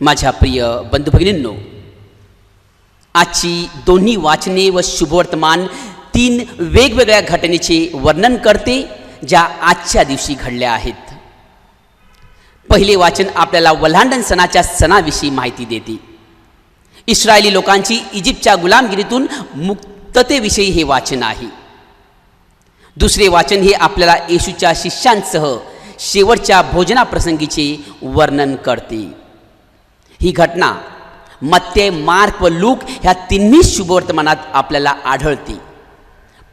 माझ्या प्रिय बंधू भगिनींनो, आजची दोन्ही वाचने व शुभवर्तमान तीन वेगवेगळ्या घटनेचे वर्णन करते ज्या आजच्या दिवशी घडल्या आहेत. पहिले वाचन आपल्याला वल्हांडण सणाच्या सणाविषयी माहिती देते. इस्रायली लोकांची इजिप्तच्या गुलामगिरीतून मुक्ततेविषयी हे वाचन आहे. दुसरे वाचन हे आपल्याला येशूच्या शिष्यांसह शेवटच्या भोजनाप्रसंगीचे वर्णन करते. ही घटना मत्ते, मार्क व लूक ह्या तिन्ही शुभवर्तमानात आपल्याला आढळते.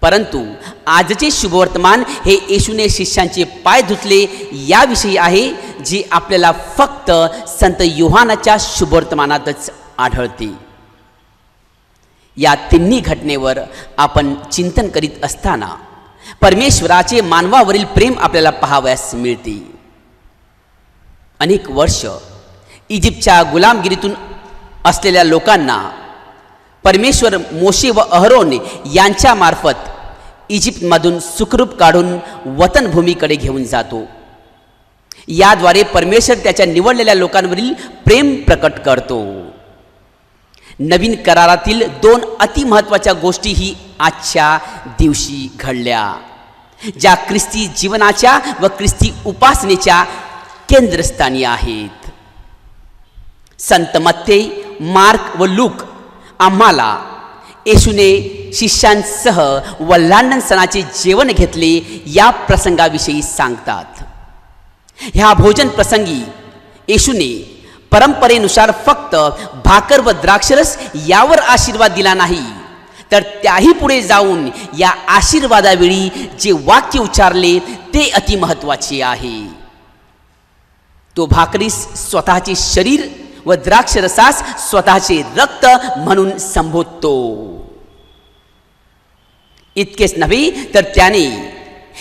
परंतु आजचे शुभवर्तमान हे येशूने शिष्यांचे पाय धुतले याविषयी आहे, जे आपल्याला फक्त संत योहानाच्या शुभवर्तमानातच आढळते. या तिन्ही घटनेवर आपण चिंतन करीत असताना परमेश्वराचे मानवावरील प्रेम आपल्याला पाहावयास मिळते. अनेक वर्ष इजिप्तच्या गुलामगिरीतून असलेल्या लोकांना परमेश्वर मोशे व अहरोन यांच्या मार्फत इजिप्तमधून सुखरूप काढून वतनभूमीकडे घेऊन जातो. याद्वारे परमेश्वर त्याच्या निवडलेल्या लोकांवरील प्रेम प्रकट करतो. नवीन करारातील दोन अतिमहत्त्वाच्या गोष्टी ही आजच्या दिवशी घडल्या, ज्या ख्रिस्ती जीवनाच्या व ख्रिस्ती उपासनेच्या केंद्रस्थानी आहेत. संत मत्ते, मार्क व लूक आम्हाला येशूने शिष्यांसह वल्हांडण सणाचे जेवण घेतले या प्रसंगाविषयी सांगतात. ह्या भोजन प्रसंगी येशूने परंपरेनुसार फक्त भाकर व द्राक्षरस यावर आशीर्वाद दिला नाही, तर त्याही पुढे जाऊन या आशीर्वादावेळी जे वाक्य उच्चारले ते अतिमहत्त्वाचे आहे. तो भाकरीस स्वतःचे शरीर व द्राक्षरसास स्वतःचे रक्त म्हणून संबोधतो. इतकेच नव्हे, तर त्याने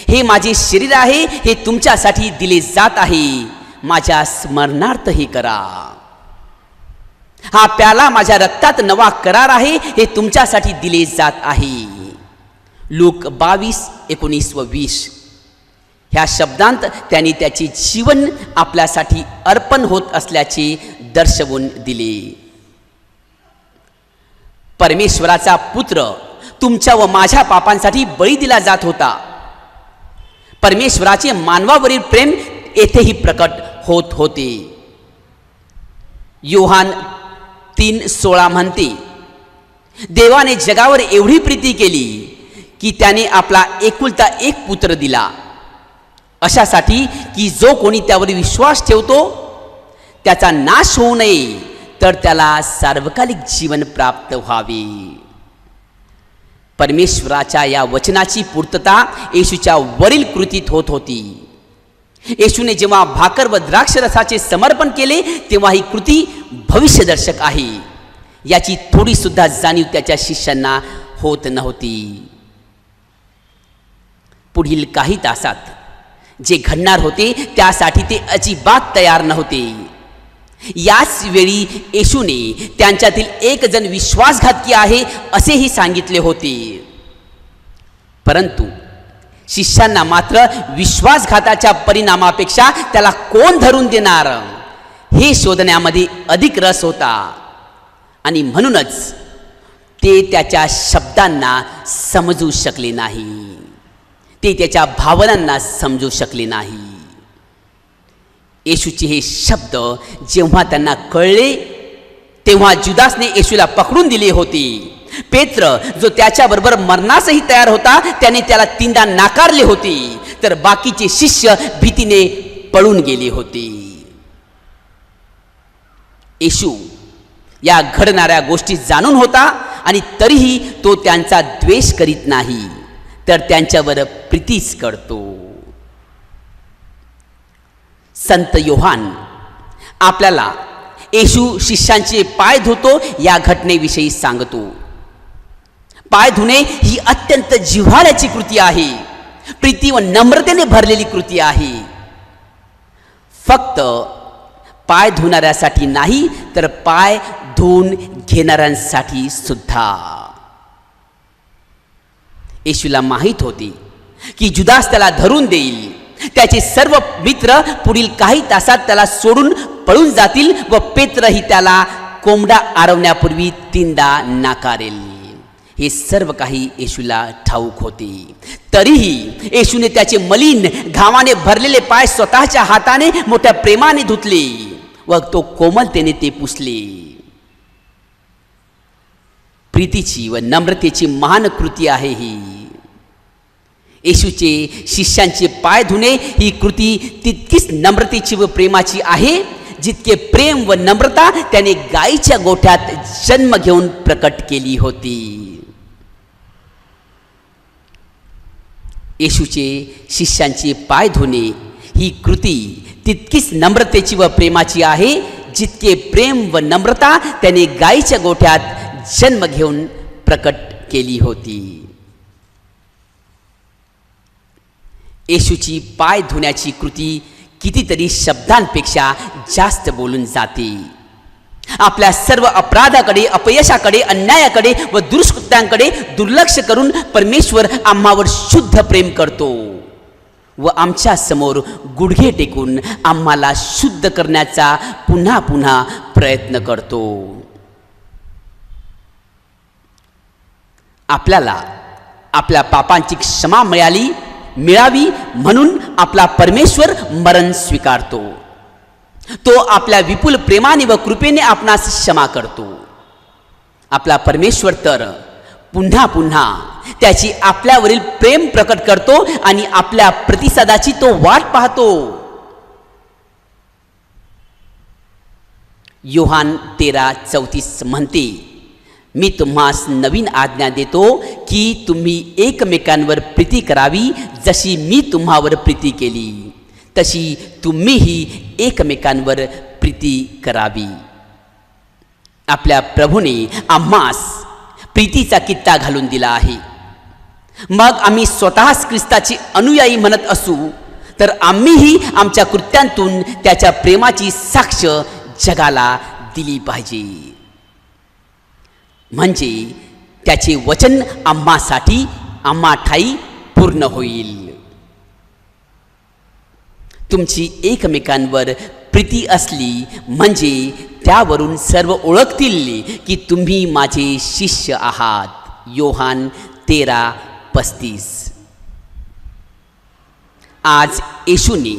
हे माझे शरीर आहे, हे तुमच्यासाठी दिले जात आहे, माझ्या स्मरणार्थ हे करा. हा प्याला माझ्या रक्तात नवा करार आहे, हे तुमच्यासाठी दिले जात आहे. लूक 22:19-20 ह्या शब्दांत त्यांनी त्याचे जीवन आपल्यासाठी अर्पण होत असल्याचे दर्शवून दिले. परमेश्वराचा पुत्र तुमच्या व माझ्या पापांसाठी बळी दिला जात होता. परमेश्वराचे मानवावरील प्रेम येथेही प्रकट होत होते. योहान 3:16 म्हणते, देवाने जगावर एवढी प्रीती केली की त्याने आपला एकुलता एक पुत्र दिला, अशासाठी की जो कोणी त्यावर विश्वास ठेवतो त्याचा नाश होऊ नये, तर त्याला सार्वकालिक जीवन प्राप्त व्हावे. परमेश्वराच्या या वचनाची पूर्तता येशूच्या वरील कृतीत होत होती. येशूने जेव्हा भाकर व द्राक्षरसाचे समर्पण केले तेव्हा ही कृती भविष्यदर्शक आहे याची थोडी सुद्धा जाणीव त्याच्या शिष्यांना होत नव्हती. पुढील काही तासात जे घडणार होते त्यासाठी ते अजिबात तयार नव्हते. याच वेळी येशूने त्यांच्यातील एक जण विश्वासघातकी आहे असेही सांगितले होते. परंतु शिष्यांना मात्र विश्वासघाताच्या परिणामापेक्षा त्याला कोण धरून देणार हे शोधण्यामध्ये अधिक रस होता, आणि म्हणूनच ते त्याच्या शब्दांना समजू शकले नाही, ते त्याच्या भावनांना समजू शकले नाही. येशूचे हे शब्द जेव्हा त्यांना कळले तेव्हा जुदासने येशूला पकडून दिले होते. पेत्र, जो त्याच्याबरोबर मरणासही तयार होता, त्याने त्याला 3दा नाकारले होते, तर बाकीचे शिष्य भीतीने पळून गेले होते. येशू या घडणाऱ्या गोष्टी जाणून होता, आणि तरीही तो त्यांचा द्वेष करीत नाही, तर त्यांच्यावर प्रीतीच करतो. संत योहान आपल्याला येशू शिष्यांचे पाय धुतो या घटनेविषयी सांगतो. पाय धुणे ही अत्यंत जिव्हाळ्याची कृती आहे, प्रीती व नम्रतेने भरलेली कृती आहे. फक्त पाय धुणाऱ्यासाठी नाही, तर पाय धुवून घेणाऱ्यांसाठी सुद्धा. येशूला माहीत होते की जुदास त्याला धरून देईल, त्याचे सर्व मित्र पुढील काही तासात त्याला सोडून पळून जातील व पेत्रही त्याला कोंबडा आरवण्यापूर्वी 3दा नाकारेल. हे सर्व काही येशूला ठाऊक होते. तरीही येशूने त्याचे मलिन घामाने भरलेले पाय स्वतःच्या हाताने मोठ्या प्रेमाने धुतले व तो कोमलतेने ते पुसले. प्रीतीची व नम्रतेची महान कृती आहे ही. येशूचे शिष्यांचे पाय धुणे ही कृती तितकीच नम्रतेची व प्रेमाची आहे जितके प्रेम व नम्रता त्याने गायीच्या गोठ्यात जन्म घेऊन प्रकट केली होती. येशूचे शिष्यांचे पाय धुणे ही कृती तितकीच नम्रतेची व प्रेमाची आहे जितके प्रेम व नम्रता त्याने गायीच्या गोठ्यात जन्म घेऊन प्रकट केली होती. येशूची पाय धुण्याची कृती कितीतरी शब्दांपेक्षा जास्त बोलून जाते. आपल्या सर्व अपराधाकडे, अपयशाकडे, अन्यायाकडे व दुष्कृत्यांकडे दुर्लक्ष करून परमेश्वर आम्हावर शुद्ध प्रेम करतो व आमच्या समोर गुडघे टेकून आम्हाला शुद्ध करण्याचा पुन्हा पुन्हा प्रयत्न करतो. आपल्याला आपल्या पापांची क्षमा मिळावी म्हणून आपला परमेश्वर मरण स्वीकारतो. तो आपल्या विपुल प्रेमाने व कृपेने आपणास क्षमा करतो. आपला परमेश्वर तर पुन्हा पुन्हा त्याची आपल्यावरील प्रेम प्रकट करतो आणि आपल्या प्रतिसादाची तो वाट पाहतो. योहान 13:34 म्हणते, मी तुम्हास नवीन आज्ञा देतो की तुम्ही एकमेकांवर प्रीती करावी. जशी मी तुम्हावर प्रीती केली तशी तुम्हीही एकमेकांवर प्रीती करावी. आपल्या प्रभूने आम्हास प्रीतीचा कित्ता घालून दिला आहे. मग आम्ही स्वतःच ख्रिस्ताचे अनुयायी म्हणत असू तर आम्हीही आमच्या कृत्यांतून त्याच्या प्रेमाची साक्ष जगाला दिली पाहिजे. म्हणजे त्याचे वचन आम्हा ठाई पूर्ण होईल. तुमची एकमेकांवर प्रीती असली म्हणजे त्यावरून सर्व ओळखतील की तुम्ही माझे शिष्य आहात. योहान 13:35. आज येशूने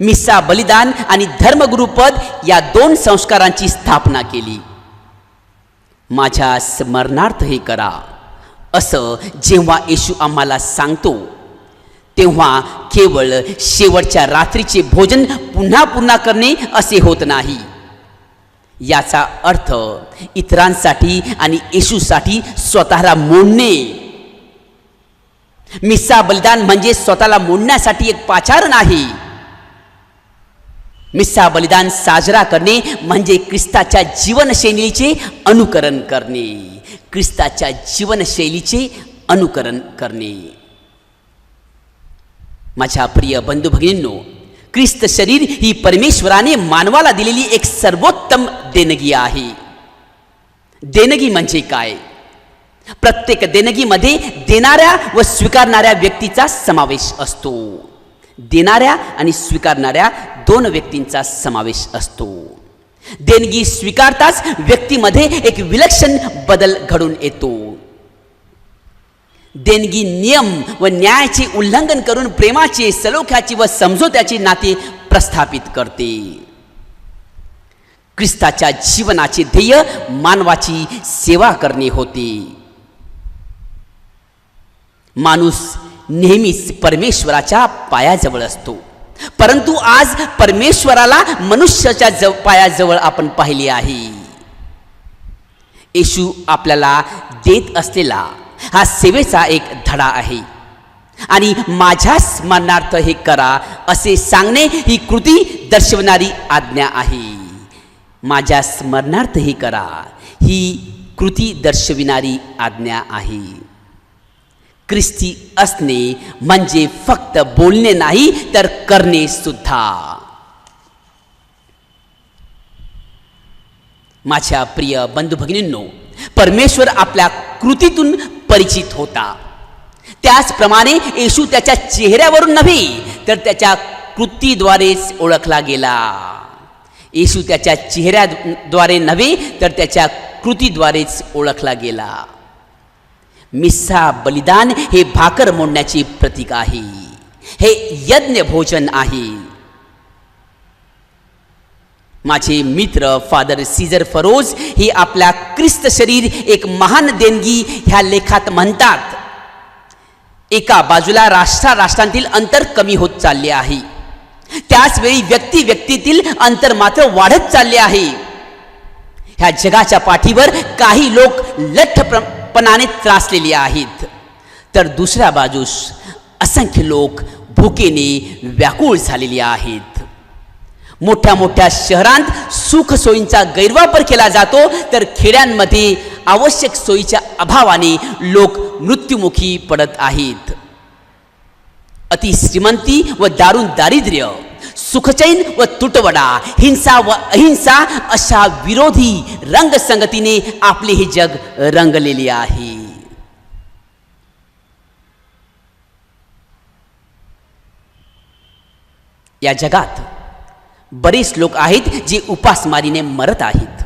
मिस्सा बलिदान आणि धर्मगुरुपद या 2 संस्कारांची स्थापना केली. माझ्या स्मरणार्थ हे करा असं जेव्हा येशू आम्हाला सांगतो तेव्हा केवळ शेवटच्या रात्रीचे भोजन पुन्हा पुन्हा करणे असे होत नाही. याचा अर्थ इतरांसाठी आणि येशूसाठी स्वतःला मोडणे. मिस्सा बलिदान म्हणजे स्वतःला मोडण्यासाठी एक पाचारण आहे. मिस्सा बलिदान साजरा करणे म्हणजे ख्रिस्ताच्या जीवनशैलीचे अनुकरण करणे. ख्रिस्ताच्या जीवनशैलीचे अनुकरण करणे. माझ्या प्रिय बंधू भगिनींनो, ख्रिस्त शरीर ही परमेश्वराने मानवाला दिलेली एक सर्वोत्तम देणगी आहे. देणगी म्हणजे काय? प्रत्येक देणगीमध्ये देणाऱ्या व स्वीकारणाऱ्या व्यक्तीचा समावेश असतो. देणाऱ्या आणि स्वीकारणाऱ्या 2 व्यक्तींचा समावेश असतो. देणगी स्वीकारताच व्यक्तीमध्ये एक विलक्षण बदल घडून येतो. देणगी नियम व न्यायाचे उल्लंघन करून प्रेमाचे, सलोख्याचे व समझोत्याचे नाते प्रस्थापित करते. ख्रिस्ताच्या जीवनाचे ध्येय मानवाची सेवा करणे होते. माणूस नेहमीच परमेश्वराच्या पायाजवळ असतो, परंतु आज परमेश्वराला मनुष्याच्या पायाजवळ आपण पाहिले आहे. येशू आपल्याला देत असलेला हा सेवेचा एक धडा आहे आणि माझ्या स्मरणार्थ हे करा असे सांगणे ही कृती दर्शवणारी आज्ञा आहे. माझ्या स्मरणार्थ हे करा ही कृती दर्शविणारी आज्ञा आहे. ख्रिस्ती असणे म्हणजे फक्त बोलणे नाही तर करणे सुद्धा. माझ्या प्रिय बंधू भगिनींनो, परमेश्वर आपल्या कृतीतून परिचित होता. त्याचप्रमाणे येशू त्याच्या चेहऱ्यावरून नव्हे तर त्याच्या कृतीद्वारेच ओळखला गेला. येशू त्याच्या चेहऱ्याद्वारे नव्हे तर त्याच्या कृतीद्वारेच ओळखला गेला. मिस्सा बलिदान हे भाकर मोडण्याचे प्रतीक आहे. हे यज्ञ भोजन आहे. माझे मित्र फादर सीजर फरोज हे आपल्या ख्रिस्त शरीर एक महान देणगी ह्या लेखात म्हणतात. एका बाजूला राष्ट्रांतील अंतर कमी होत चालले आहे, त्याचवेळी व्यक्तीतील अंतर मात्र वाढत चालले आहे. ह्या जगाच्या पाठीवर काही लोक लठ्ठपणाने त्रासलेले आहेत, तर दुसऱ्या बाजूस असंख्य लोक भुकेने व्याकुळ झालेले आहेत. मोठ्या मोठ्या शहरांत सुखसोयींचा गैरवापर केला जातो, तर खेड्यांमध्ये आवश्यक सोयीच्या अभावाने लोक मृत्युमुखी पडत आहेत. अतिश्रीमंती व दारुण दारिद्र्य, सुखचैन व तुटवडा, हिंसा व अहिंसा अशा विरोधी रंगसंगतीने आपले हे जग रंगलेले आहे. या जगात बरेच लोक आहेत जे उपासमारीने मरत आहेत.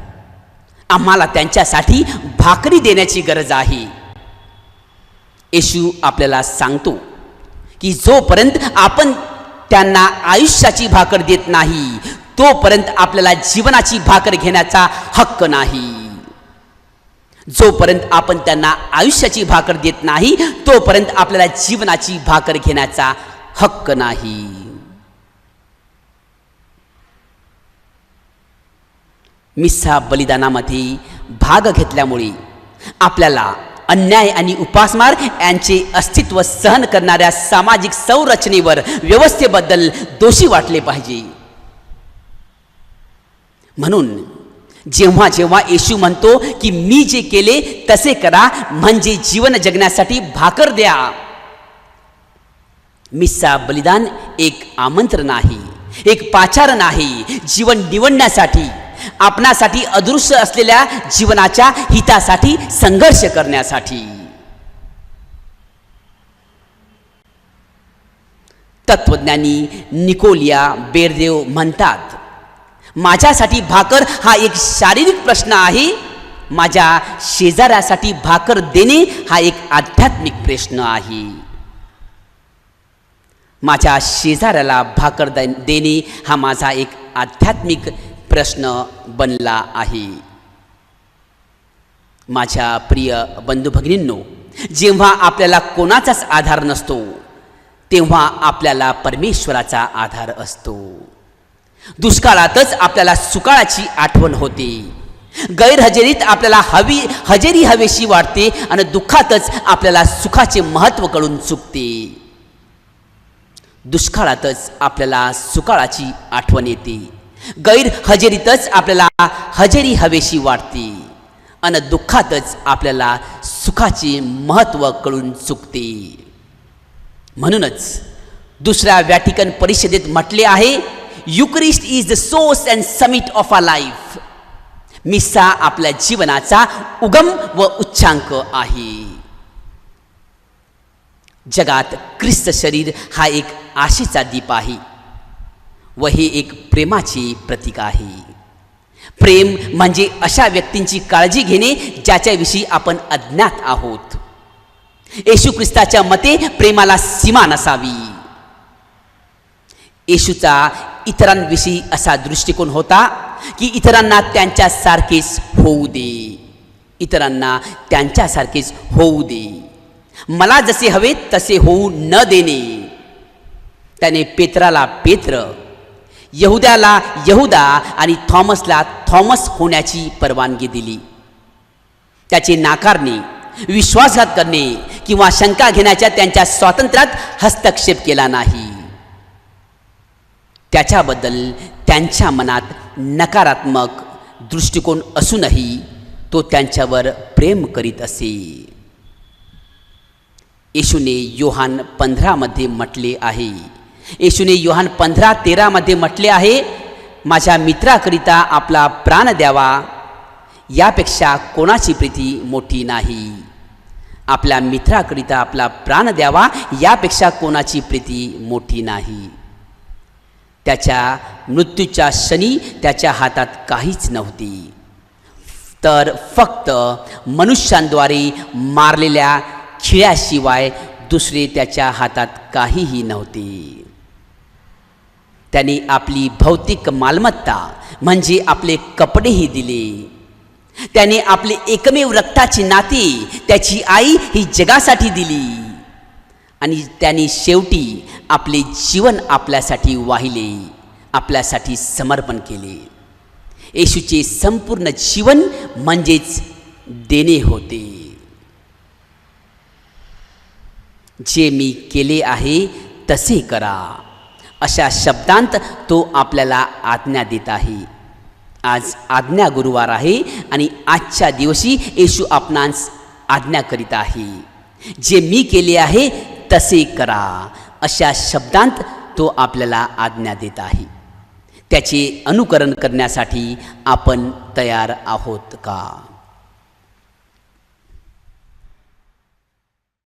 आम्हाला त्यांच्यासाठी भाकरी देण्याची गरज आहे. येशू आपल्याला सांगतो की जोपर्यंत आपण त्यांना आयुष्याची भाकर देत नाही, तोपर्यंत आपल्याला जीवनाची भाकर घेण्याचा हक्क नाही. जोपर्यंत आपण त्यांना आयुष्याची भाकर देत नाही, तोपर्यंत आपल्याला जीवनाची भाकर घेण्याचा हक्क नाही. मिस्सा बलिदानामध्ये भाग घेतल्यामुळे आपल्याला अन्याय आणि उपासमार यांचे अस्तित्व सहन करणाऱ्या सामाजिक संरचनेवर, व्यवस्थेबद्दल दोषी वाटले पाहिजे. म्हणून जेव्हा जेव्हा येशू म्हणतो की मी जे केले तसे करा, म्हणजे जीवन जगण्यासाठी भाकर द्या, मिस्सा बलिदान एक आमंत्रण आहे, एक पाचारण आहे. जीवन निवडण्यासाठी, आपणासाठी अदृश्य असलेल्या जीवनाच्या हितासाठी संघर्ष करण्यासाठी. तत्वज्ञानी निकोलिया बेरदेव म्हणतात, माझ्यासाठी भाकर हा एक शारीरिक प्रश्न आहे, माझ्या शेजाऱ्यासाठी भाकर देणे हा एक आध्यात्मिक प्रश्न आहे. माझ्या शेजाऱ्याला भाकर देणे हा माझा एक आध्यात्मिक प्रश्न बनला आहे. माझ्या प्रिय बंधू भगिनींनो, जेव्हा आपल्याला कोणाचाच आधार नसतो, तेव्हा आपल्याला परमेश्वराचा आधार असतो. दुष्काळातच आपल्याला सुकाळाची आठवण होते, गैरहजेरीत आपल्याला हजेरी हवेशी वाटते, आणि दुःखातच आपल्याला सुखाचे महत्त्व कळून चुकते. दुष्काळातच आपल्याला सुकाळाची आठवण येते, गैरहजेरीतच आपल्याला हजेरी हवेशी वाटते, आणि दुःखातच आपल्याला सुखाचे महत्त्व कळून चुकते. म्हणूनच दुसऱ्या व्हॅटिकन परिषदेत म्हटले आहे, Eucharist is the source and summit of our life. मिस्सा आपल्या जीवनाचा उगम व उच्चांक आहे. जगात ख्रिस्त शरीर हा एक आशेचा दीप आहे व हे एक प्रेमाचे प्रतीक आहे. प्रेम म्हणजे अशा व्यक्तींची काळजी घेणे ज्याच्याविषयी आपण अज्ञात आहोत. येशू ख्रिस्ताच्या मते प्रेमाला सीमा नसावी. येशूचा इतरांविषयी असा दृष्टिकोन होता की इतरांना त्यांच्यासारखेच होऊ दे, इतरांना त्यांच्यासारखेच होऊ दे, मला जसे हवे तसे होऊ न देणे. त्याने पेत्राला पेत्र, यहुद्याला यहुदा आणि थॉमसला थॉमस होण्याची परवानगी दिली. त्याचे नाकारणे, विश्वासघात करणे किंवा शंका घेण्याच्या त्यांच्या स्वातंत्र्यात हस्तक्षेप केला नाही. त्याच्याबद्दल त्यांच्या मनात नकारात्मक दृष्टिकोन असूनही तो त्यांच्यावर प्रेम करीत असे. येशूने योहान 15 मध्ये म्हटले आहे, येशूने योहान 15:13 मध्ये म्हटले आहे, माझ्या मित्राकरिता आपला प्राण द्यावा, यापेक्षा कोणाची प्रीती मोठी नाही. आपल्या मित्राकरिता आपला प्राण द्यावा यापेक्षा कोणाची प्रीती मोठी नाही. त्याच्या मृत्यूच्या क्षणी त्याच्या हातात काहीच नव्हती, तर फक्त मनुष्यांद्वारे मारलेल्या खिळ्याशिवाय दुसरे त्याच्या हातात काहीही नव्हते. त्याने आपली भौतिक मालमत्ता म्हणजे आपले कपडेही दिले. त्याने आपले एकमेव रक्ताची नाती, त्याची आई ही जगासाठी दिली आणि त्याने शेवटी आपले जीवन आपल्यासाठी वाहिले, आपल्यासाठी समर्पण केले. येशूचे संपूर्ण जीवन म्हणजेच देणे होते. जे मी केले आहे तसे करा, अशा शब्दांत तो आपल्याला आज्ञा देत आहे. आज आज्ञा गुरुवार आहे आणि आजच्या दिवशी येशू आपणास आज्ञा करीत आहे. जे मी केले आहे तसे करा, अशा शब्दांत तो आपल्याला आज्ञा देत आहे. त्याचे अनुकरण करण्यासाठी आपण तयार आहोत का?